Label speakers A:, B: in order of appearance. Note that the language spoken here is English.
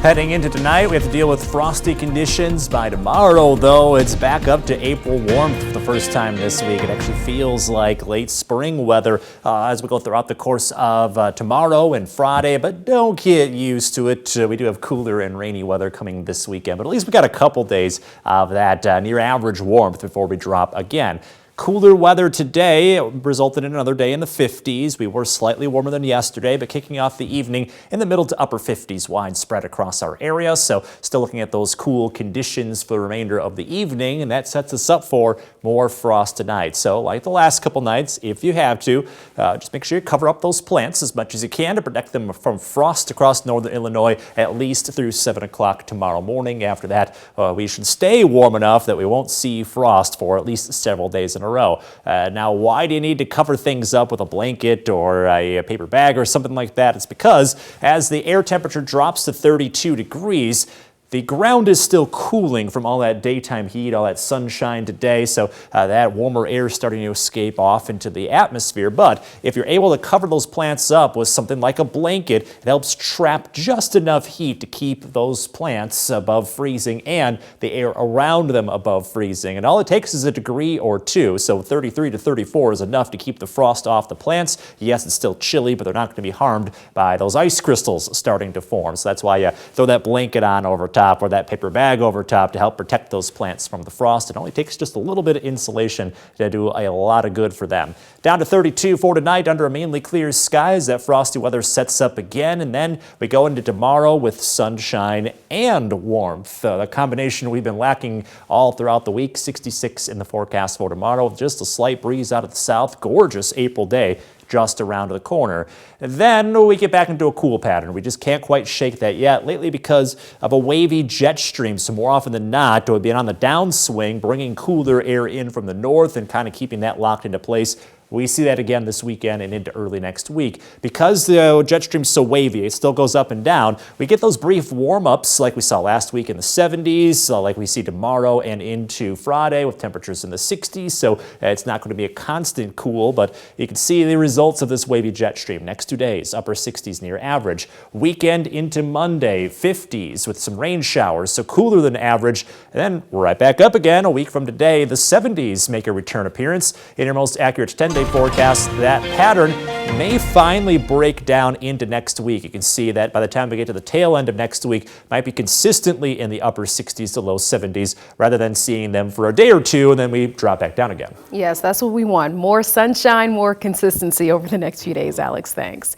A: Heading into tonight, we have to deal with frosty conditions. By tomorrow, though, it's back up to April warmth for the first time this week. It actually feels like late spring weather as we go throughout the course of tomorrow and Friday, but don't get used to it. We do have cooler and rainy weather coming this weekend, but at least we got a couple days of that near average warmth before we drop again. Cooler weather today resulted in another day in the 50s. We were slightly warmer than yesterday, but kicking off the evening in the middle to upper 50s widespread across our area. So still looking at those cool conditions for the remainder of the evening, and that sets us up for more frost tonight. So like the last couple nights, if you have to, just make sure you cover up those plants as much as you can to protect them from frost across northern Illinois at least through 7 o'clock tomorrow morning. After that, we should stay warm enough that we won't see frost for at least several days in a row. Now, why do you need to cover things up with a blanket or a paper bag or something like that? It's because as the air temperature drops to 32 degrees, the ground is still cooling from all that daytime heat, all that sunshine today, so that warmer air is starting to escape off into the atmosphere. But if you're able to cover those plants up with something like a blanket, it helps trap just enough heat to keep those plants above freezing and the air around them above freezing. And all it takes is a degree or two, so 33 to 34 is enough to keep the frost off the plants. Yes, it's still chilly, but they're not going to be harmed by those ice crystals starting to form. So that's why you throw that blanket on over top or that paper bag over top to help protect those plants from the frost. It only takes just a little bit of insulation to do a lot of good for them. Down to 32 for tonight under a mainly clear skies. That frosty weather sets up again, and then we go into tomorrow with sunshine and warmth. The combination we've been lacking all throughout the week. 66 in the forecast for tomorrow. Just a slight breeze out of the south. Gorgeous April day just around the corner. And then we get back into a cool pattern. We just can't quite shake that yet lately because of a wavy jet stream. So more often than not, we've been on the downswing, bringing cooler air in from the north and kind of keeping that locked into place. We see that again this weekend and into early next week. Because the jet stream's so wavy, it still goes up and down, we get those brief warm-ups like we saw last week in the 70s, like we see tomorrow and into Friday with temperatures in the 60s. So it's not going to be a constant cool, but you can see the results of this wavy jet stream. Next 2 days, upper 60s near average. Weekend into Monday, 50s with some rain showers, so cooler than average. And then right back up again a week from today. The 70s make a return appearance. In your most accurate 10-day forecast, that pattern may finally break down into next week. You can see that by the time we get to the tail end of next week, might be consistently in the upper 60s to low 70s rather than seeing them for a day or two and then we drop back down again.
B: Yes, that's what we want. More sunshine, more consistency over the next few days, Alex. Thanks.